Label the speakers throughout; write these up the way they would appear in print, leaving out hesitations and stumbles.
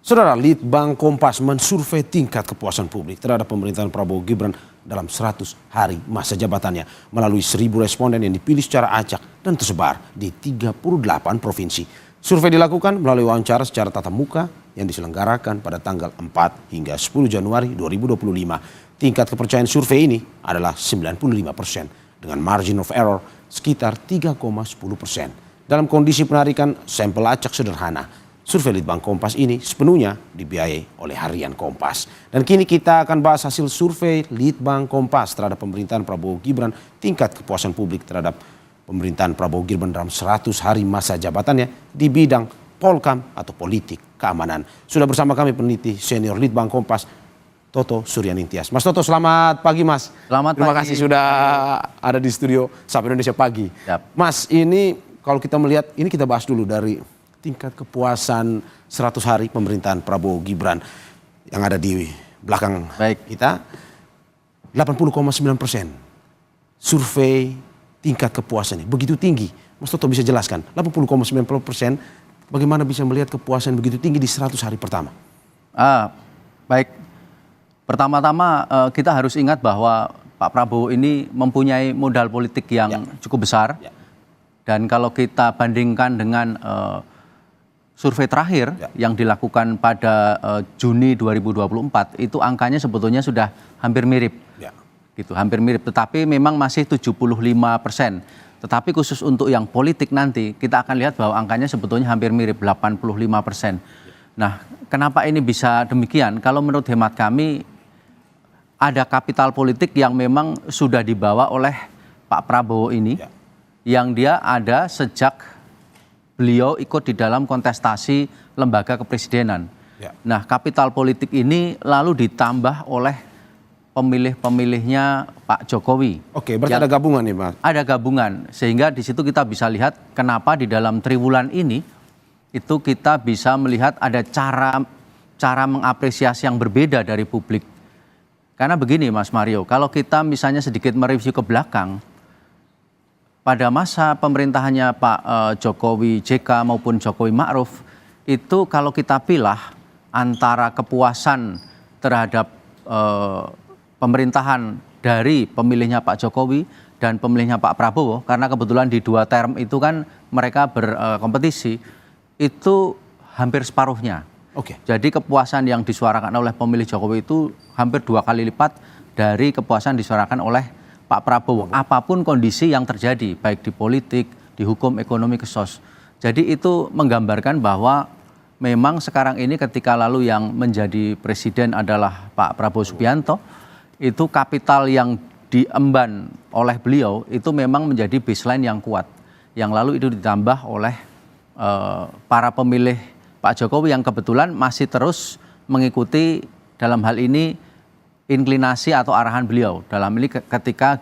Speaker 1: Saudara, Litbang Kompas mensurvei tingkat kepuasan publik terhadap pemerintahan Prabowo Gibran dalam 100 hari masa jabatannya melalui 1.000 responden yang dipilih secara acak dan tersebar di 38 provinsi. Survei dilakukan melalui wawancara secara tatap muka yang diselenggarakan pada tanggal 4 hingga 10 Januari 2025. Tingkat kepercayaan survei ini adalah 95% dengan margin of error sekitar 3,10%. Dalam kondisi penarikan sampel acak sederhana, survei Litbang Kompas ini sepenuhnya dibiayai oleh Harian Kompas. Dan kini kita akan bahas hasil survei Litbang Kompas terhadap pemerintahan Prabowo Gibran, tingkat kepuasan publik terhadap pemerintahan Prabowo Gibran dalam 100 hari masa jabatannya di bidang Polkam atau politik keamanan. Sudah bersama kami peneliti senior Litbang Kompas, Toto Suryaningtyas. Mas Toto, selamat pagi Mas.
Speaker 2: Selamat
Speaker 1: Terima
Speaker 2: pagi.
Speaker 1: kasih sudah ada di studio Sapa Indonesia Pagi.
Speaker 2: Yap.
Speaker 1: Mas, ini kalau kita melihat, ini kita bahas dulu dari tingkat kepuasan 100 hari pemerintahan Prabowo Gibran yang ada di belakang kita, 80,9%. Survei tingkat kepuasannya begitu tinggi. Mas Toto bisa jelaskan, 80,9%, bagaimana bisa melihat kepuasan begitu tinggi di 100 hari pertama?
Speaker 2: Baik, pertama-tama kita harus ingat bahwa Pak Prabowo ini mempunyai modal politik yang cukup besar. Dan kalau kita bandingkan dengan survei terakhir yang dilakukan pada Juni 2024, itu angkanya sebetulnya sudah hampir mirip. Gitu, hampir mirip, tetapi memang masih 75%. Tetapi khusus untuk yang politik nanti, kita akan lihat bahwa angkanya sebetulnya hampir mirip, 85%. Nah, kenapa ini bisa demikian? Kalau menurut hemat kami, ada kapital politik yang memang sudah dibawa oleh Pak Prabowo ini, yang dia ada sejak beliau ikut di dalam kontestasi lembaga kepresidenan. Nah, kapital politik ini lalu ditambah oleh pemilih-pemilihnya Pak Jokowi.
Speaker 1: Oke, berarti ada gabungan nih Mas? Ada
Speaker 2: gabungan, sehingga di situ kita bisa lihat kenapa di dalam triwulan ini itu kita bisa melihat ada cara mengapresiasi yang berbeda dari publik. Karena begini Mas Mario, kalau kita misalnya sedikit mereview ke belakang, pada masa pemerintahannya Pak Jokowi JK maupun Jokowi Ma'ruf, itu kalau kita pilah antara kepuasan terhadap pemerintahan dari pemilihnya Pak Jokowi dan pemilihnya Pak Prabowo, karena kebetulan di dua term itu kan mereka berkompetisi, itu hampir separuhnya. Jadi kepuasan yang disuarakan oleh pemilih Jokowi itu hampir 2 kali lipat dari kepuasan disuarakan oleh Pak Prabowo. Apapun kondisi yang terjadi, baik di politik, di hukum, ekonomi, kesos. Jadi itu menggambarkan bahwa memang sekarang ini ketika lalu yang menjadi presiden adalah Pak Prabowo Subianto, itu kapital yang diemban oleh beliau itu memang menjadi baseline yang kuat. Yang lalu itu ditambah oleh para pemilih Pak Jokowi yang kebetulan masih terus mengikuti dalam hal ini inklinasi atau arahan beliau. Dalam ini ketika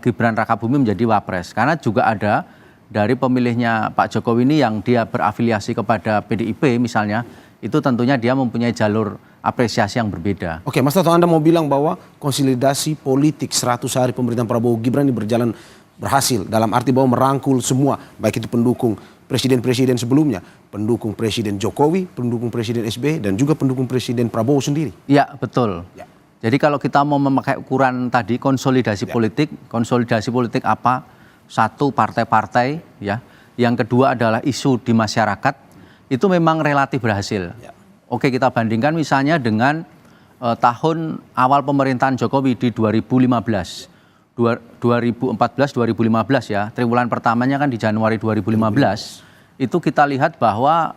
Speaker 2: Gibran Rakabuming menjadi wapres. Karena juga ada dari pemilihnya Pak Jokowi ini yang dia berafiliasi kepada PDIP misalnya, itu tentunya dia mempunyai jalur apresiasi yang berbeda.
Speaker 1: Oke, Mas Toto, Anda mau bilang bahwa konsolidasi politik 100 hari pemerintahan Prabowo Gibran ini berjalan berhasil dalam arti bahwa merangkul semua, baik itu pendukung presiden-presiden sebelumnya, pendukung Presiden Jokowi, pendukung Presiden SBY, dan juga pendukung Presiden Prabowo sendiri.
Speaker 2: Iya, betul. Jadi kalau kita mau memakai ukuran tadi konsolidasi politik apa? Satu, partai-partai, ya. Yang kedua adalah isu di masyarakat, itu memang relatif berhasil. Oke, kita bandingkan misalnya dengan tahun awal pemerintahan Jokowi di 2015. 2014-2015 ya, triwulan pertamanya kan di Januari 2015, itu kita lihat bahwa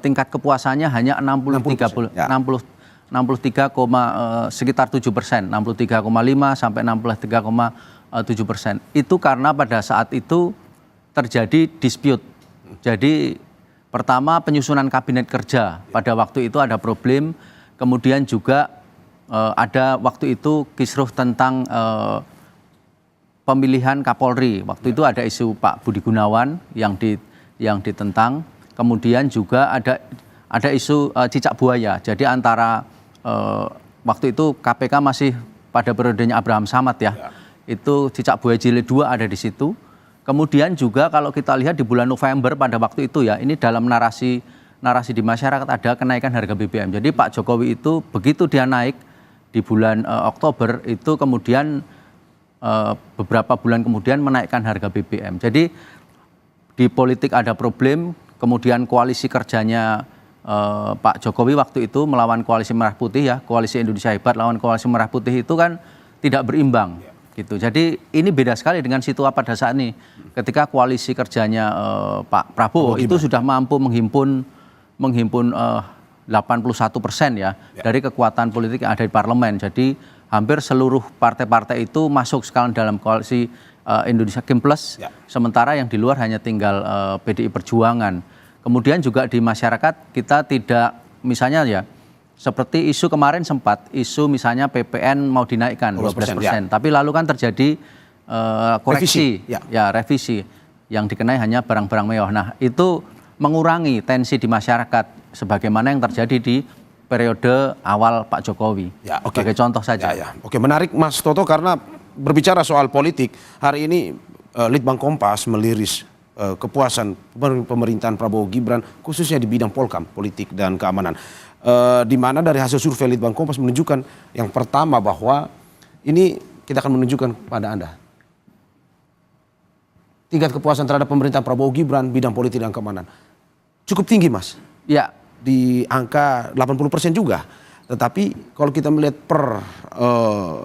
Speaker 2: tingkat kepuasannya hanya 63, sekitar 7%, 63,5 sampai 63,7%. Itu karena pada saat itu terjadi dispute. Jadi pertama penyusunan kabinet kerja pada waktu itu ada problem, kemudian juga ada waktu itu kisruh tentang pemilihan Kapolri. Waktu itu ada isu Pak Budi Gunawan yang ditentang, kemudian juga ada isu cicak buaya. Jadi antara waktu itu KPK masih pada periodenya Abraham Samad ya. Itu cicak buaya jilid 2 ada di situ. Kemudian juga kalau kita lihat di bulan November pada waktu itu ya, ini dalam narasi narasi di masyarakat ada kenaikan harga BBM. Jadi Pak Jokowi itu begitu dia naik di bulan Oktober itu kemudian beberapa bulan kemudian menaikkan harga BBM. Jadi di politik ada problem, kemudian koalisi kerjanya Pak Jokowi waktu itu melawan koalisi Merah Putih ya, koalisi Indonesia Hebat lawan koalisi Merah Putih itu kan tidak berimbang gitu. Jadi ini beda sekali dengan situasi pada saat ini. Ketika koalisi kerjanya Pak Prabowo itu sudah mampu menghimpun 81% ya dari kekuatan politik yang ada di parlemen. Jadi hampir seluruh partai-partai itu masuk sekarang dalam koalisi Indonesia Kim Plus, sementara yang di luar hanya tinggal PDI Perjuangan. Kemudian juga di masyarakat kita tidak, misalnya ya, seperti isu kemarin sempat, isu misalnya PPN mau dinaikkan 12%, tapi lalu kan terjadi koreksi, revisi, yang dikenai hanya barang-barang mewah. Nah itu mengurangi tensi di masyarakat, sebagaimana yang terjadi di periode awal Pak Jokowi. Sebagai contoh saja.
Speaker 1: Oke, menarik Mas Toto, karena berbicara soal politik, hari ini Litbang Kompas meliris kepuasan pemerintahan Prabowo Gibran khususnya di bidang Polkam, politik dan keamanan. Di mana dari hasil survei Litbang Kompas menunjukkan yang pertama bahwa ini kita akan menunjukkan pada Anda tingkat kepuasan terhadap pemerintahan Prabowo Gibran bidang politik dan keamanan cukup tinggi, Mas.
Speaker 2: Ya.
Speaker 1: Di angka 80% juga. Tetapi kalau kita melihat per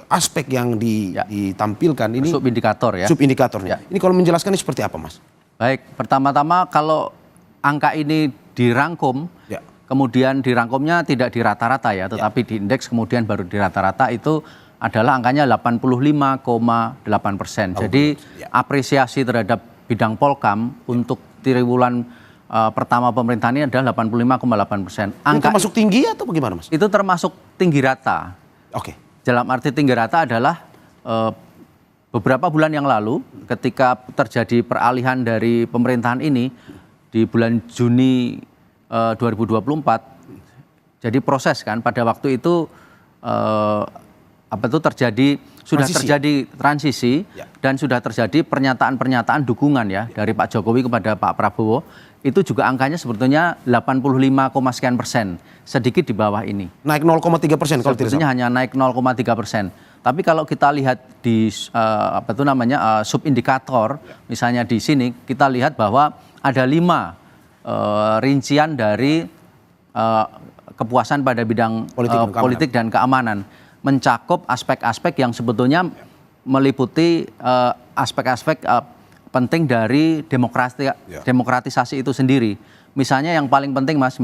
Speaker 1: aspek yang ditampilkan ini
Speaker 2: subindikator ya.
Speaker 1: Subindikatornya. Ini kalau menjelaskan ini seperti apa, Mas?
Speaker 2: Baik, pertama-tama kalau angka ini dirangkum, kemudian dirangkumnya tidak di rata-rata ya, tetapi di indeks kemudian baru di rata-rata, itu adalah angkanya 85,8%. Jadi apresiasi terhadap bidang Polkam untuk triwulan pertama pemerintahan ini adalah 85,8%.
Speaker 1: Angka termasuk tinggi atau bagaimana, Mas?
Speaker 2: Itu termasuk tinggi rata.
Speaker 1: Oke.
Speaker 2: Dalam arti tinggi rata adalah beberapa bulan yang lalu ketika terjadi peralihan dari pemerintahan ini di bulan Juni 2024, jadi proses kan pada waktu itu terjadi transisi dan sudah terjadi pernyataan-pernyataan dukungan ya dari Pak Jokowi kepada Pak Prabowo. Itu juga angkanya sebetulnya 85,sekian%, sedikit di bawah ini.
Speaker 1: Naik 0,3% kalau tidak salah.
Speaker 2: Hanya naik 0,3%. Tapi kalau kita lihat di subindikator, misalnya di sini kita lihat bahwa ada 5 rincian dari kepuasan pada bidang politik dan keamanan, mencakup aspek-aspek yang sebetulnya meliputi aspek-aspek penting dari demokratisasi itu sendiri. Misalnya yang paling penting, Mas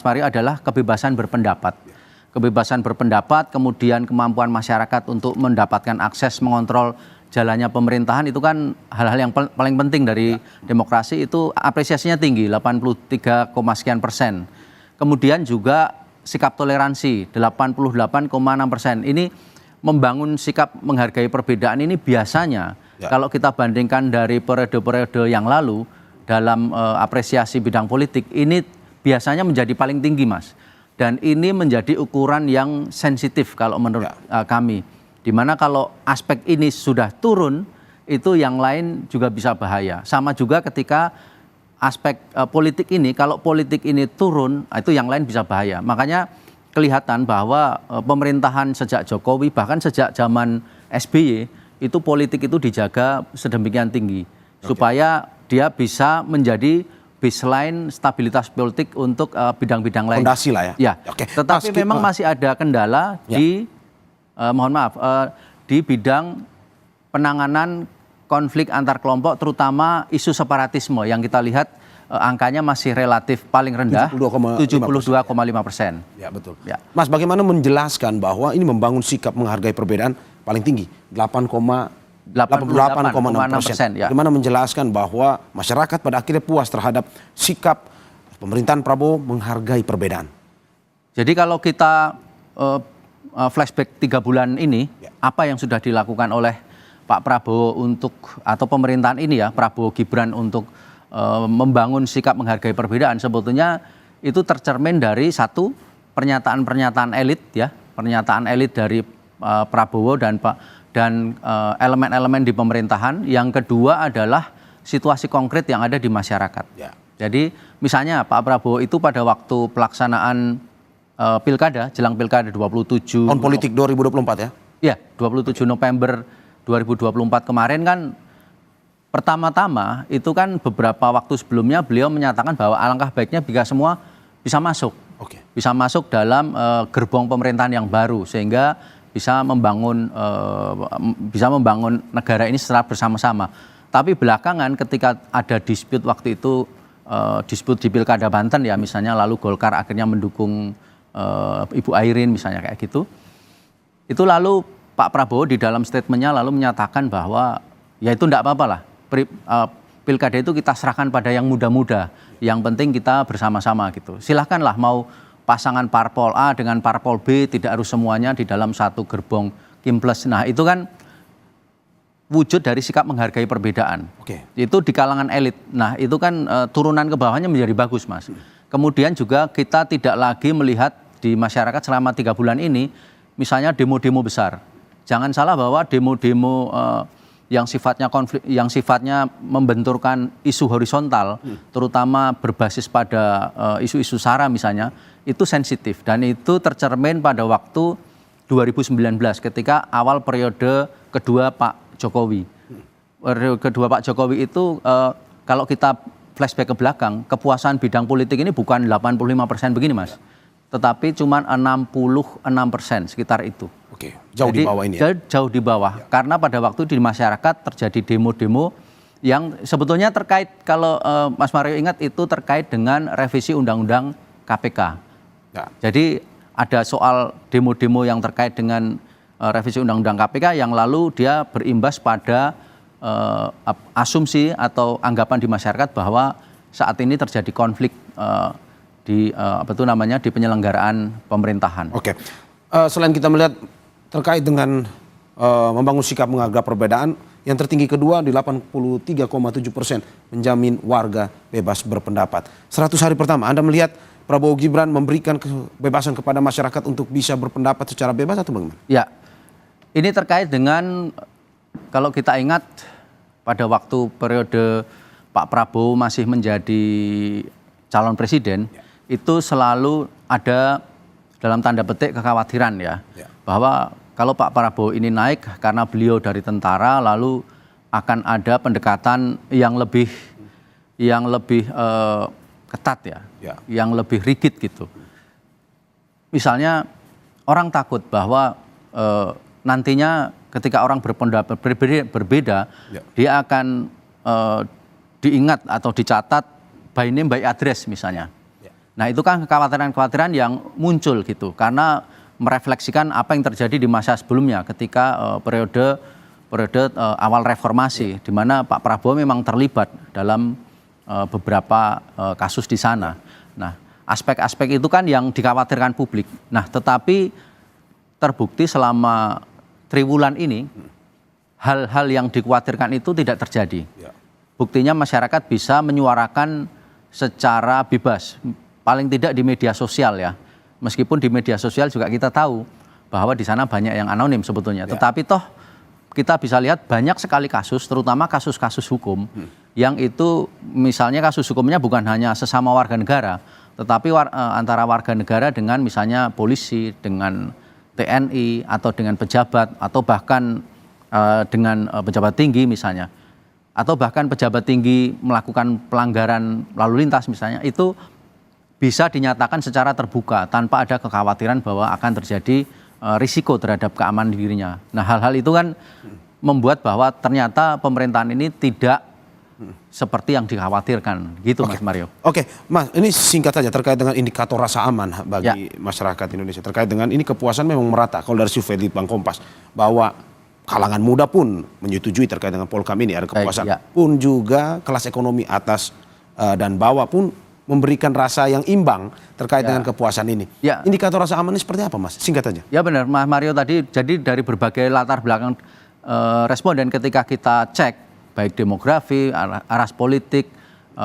Speaker 2: Mario, adalah kebebasan berpendapat. Kebebasan berpendapat, kemudian kemampuan masyarakat untuk mendapatkan akses mengontrol jalannya pemerintahan, itu kan hal-hal yang paling penting dari demokrasi. Itu apresiasinya tinggi, 83,sekian%. Kemudian juga sikap toleransi, 88,6%. Ini membangun sikap menghargai perbedaan ini biasanya kalau kita bandingkan dari periode-periode yang lalu dalam apresiasi bidang politik, ini biasanya menjadi paling tinggi, Mas. Dan ini menjadi ukuran yang sensitif kalau menurut kami. Dimana kalau aspek ini sudah turun, itu yang lain juga bisa bahaya. Sama juga ketika aspek politik ini, kalau politik ini turun, itu yang lain bisa bahaya. Makanya kelihatan bahwa pemerintahan sejak Jokowi, bahkan sejak zaman SBY, itu politik itu dijaga sedemikian tinggi. Supaya dia bisa menjadi baseline stabilitas politik untuk bidang-bidang lain.
Speaker 1: Fondasi lah ya.
Speaker 2: Tetapi memang masih ada kendala di, di bidang penanganan konflik antar kelompok, terutama isu separatisme yang kita lihat angkanya masih relatif paling rendah, 72,5%.
Speaker 1: Ya, betul. Mas, bagaimana menjelaskan bahwa ini membangun sikap menghargai perbedaan paling tinggi, 88,6%. Bagaimana menjelaskan bahwa masyarakat pada akhirnya puas terhadap sikap pemerintahan Prabowo menghargai perbedaan?
Speaker 2: Jadi kalau kita flashback 3 bulan ini, apa yang sudah dilakukan oleh Pak Prabowo atau pemerintahan ini ya, Prabowo Gibran untuk membangun sikap menghargai perbedaan, sebetulnya itu tercermin dari satu, pernyataan-pernyataan elit ya, pernyataan elit dari Prabowo dan elemen-elemen di pemerintahan. Yang kedua adalah situasi konkret yang ada di masyarakat. Jadi misalnya Pak Prabowo itu pada waktu pelaksanaan pilkada, jelang pilkada 27
Speaker 1: tahun politik 2024 ya?
Speaker 2: Ya, 27 November 2024 kemarin kan pertama-tama itu kan beberapa waktu sebelumnya beliau menyatakan bahwa alangkah baiknya jika semua bisa masuk. Bisa masuk dalam gerbong pemerintahan yang baru sehingga bisa membangun negara ini secara bersama-sama. Tapi belakangan ketika ada dispute waktu itu, dispute di Pilkada Banten ya misalnya, lalu Golkar akhirnya mendukung Ibu Airin misalnya kayak gitu. Itu lalu Pak Prabowo di dalam statementnya lalu menyatakan bahwa ya itu enggak apa-apa lah. Pilkada itu kita serahkan pada yang muda-muda. Yang penting kita bersama-sama gitu. Silahkanlah mau pasangan parpol A dengan parpol B, tidak harus semuanya di dalam satu gerbong Kimples. Nah itu kan wujud dari sikap menghargai perbedaan. Itu di kalangan elit. Nah itu kan turunan ke bawahnya menjadi bagus, Mas. Kemudian juga kita tidak lagi melihat di masyarakat selama 3 bulan ini, misalnya demo-demo besar. Jangan salah bahwa demo-demo yang sifatnya konflik, yang sifatnya membenturkan isu horizontal, terutama berbasis pada isu-isu SARA misalnya, itu sensitif. Dan itu tercermin pada waktu 2019 ketika awal periode kedua Pak Jokowi. Periode kedua Pak Jokowi itu kalau kita flashback ke belakang, kepuasan bidang politik ini bukan 85% begini Mas, tetapi cuma 66% sekitar itu.
Speaker 1: Jauh di bawah ini ya?
Speaker 2: Jauh di bawah, karena pada waktu di masyarakat terjadi demo-demo yang sebetulnya terkait, kalau Mas Mario ingat itu terkait dengan revisi Undang-Undang KPK. Jadi ada soal demo-demo yang terkait dengan revisi Undang-Undang KPK yang lalu dia berimbas pada asumsi atau anggapan di masyarakat bahwa saat ini terjadi konflik di di penyelenggaraan pemerintahan.
Speaker 1: Selain kita melihat terkait dengan membangun sikap menghargai perbedaan, yang tertinggi kedua di 83,7% menjamin warga bebas berpendapat. 100 hari pertama Anda melihat Prabowo Gibran memberikan kebebasan kepada masyarakat untuk bisa berpendapat secara bebas atau bagaimana?
Speaker 2: Ya, ini terkait dengan kalau kita ingat pada waktu periode Pak Prabowo masih menjadi calon presiden, itu selalu ada dalam tanda petik kekhawatiran ya, bahwa kalau Pak Prabowo ini naik karena beliau dari tentara, lalu akan ada pendekatan yang lebih ketat ya, yang lebih rigid gitu. Misalnya orang takut bahwa nantinya ketika orang berpendapat berbeda, dia akan diingat atau dicatat by name by address misalnya. Nah itu kan kekhawatiran-kekhawatiran yang muncul gitu, karena merefleksikan apa yang terjadi di masa sebelumnya ketika periode awal reformasi, di mana Pak Prabowo memang terlibat dalam beberapa kasus di sana. Nah aspek-aspek itu kan yang dikhawatirkan publik. Nah tetapi terbukti selama triwulan ini hal-hal yang dikhawatirkan itu tidak terjadi. Buktinya masyarakat bisa menyuarakan secara bebas, paling tidak di media sosial ya. Meskipun di media sosial juga kita tahu bahwa di sana banyak yang anonim sebetulnya. Tetapi toh kita bisa lihat banyak sekali kasus, terutama kasus-kasus hukum, yang itu misalnya kasus hukumnya bukan hanya sesama warga negara, tetapi antara warga negara dengan misalnya polisi, dengan TNI, atau dengan pejabat, atau bahkan dengan pejabat tinggi misalnya. Atau bahkan pejabat tinggi melakukan pelanggaran lalu lintas misalnya, itu bisa dinyatakan secara terbuka tanpa ada kekhawatiran bahwa akan terjadi risiko terhadap keamanan dirinya. Nah hal-hal itu kan membuat bahwa ternyata pemerintahan ini tidak seperti yang dikhawatirkan gitu Mas Mario.
Speaker 1: Mas, ini singkat saja terkait dengan indikator rasa aman bagi masyarakat Indonesia. Terkait dengan ini kepuasan memang merata kalau dari survei Litbang Kompas, bahwa kalangan muda pun menyetujui terkait dengan Polkam ini ada kepuasan. Pun juga kelas ekonomi atas dan bawah pun memberikan rasa yang imbang terkait dengan kepuasan ini. Indikator rasa aman ini seperti apa Mas? Singkat aja. Ya
Speaker 2: benar Mas Mario tadi, jadi dari berbagai latar belakang responden ketika kita cek, baik demografi, aras politik,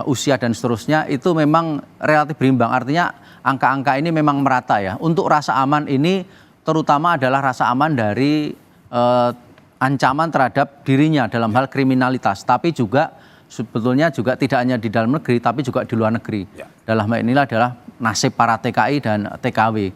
Speaker 2: usia dan seterusnya, itu memang relatif berimbang. Artinya angka-angka ini memang merata ya. Untuk rasa aman ini terutama adalah rasa aman dari ancaman terhadap dirinya dalam hal kriminalitas, tapi juga sebetulnya juga tidak hanya di dalam negeri tapi juga di luar negeri.
Speaker 1: Ya.
Speaker 2: Dalam hal inilah adalah nasib para TKI dan TKW.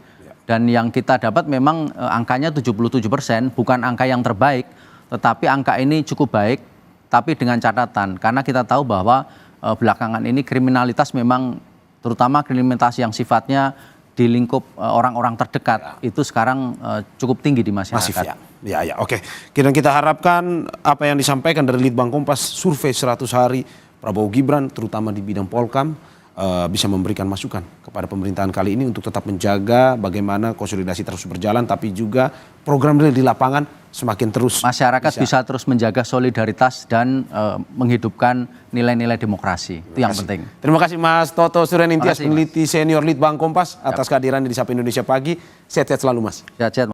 Speaker 2: Dan yang kita dapat memang angkanya 77%, bukan angka yang terbaik, tetapi angka ini cukup baik, tapi dengan catatan. Karena kita tahu bahwa belakangan ini kriminalitas memang, terutama kriminalitas yang sifatnya di lingkup orang-orang terdekat, itu sekarang cukup tinggi di masyarakat.
Speaker 1: Masif ya. Oke. Dan kita harapkan apa yang disampaikan dari Litbang Kompas, survei 100 hari Prabowo Gibran, terutama di bidang Polkam, bisa memberikan masukan kepada pemerintahan kali ini untuk tetap menjaga bagaimana konsolidasi terus berjalan, tapi juga program real di lapangan semakin terus.
Speaker 2: Masyarakat bisa terus menjaga solidaritas dan menghidupkan nilai-nilai demokrasi. Itu yang penting.
Speaker 1: Terima kasih Mas Toto Suryanintias, peneliti senior Litbang Kompas, atas kehadirannya di Sapa Indonesia Pagi. Sehat-sehat selalu Mas.
Speaker 2: Sehat-sehat.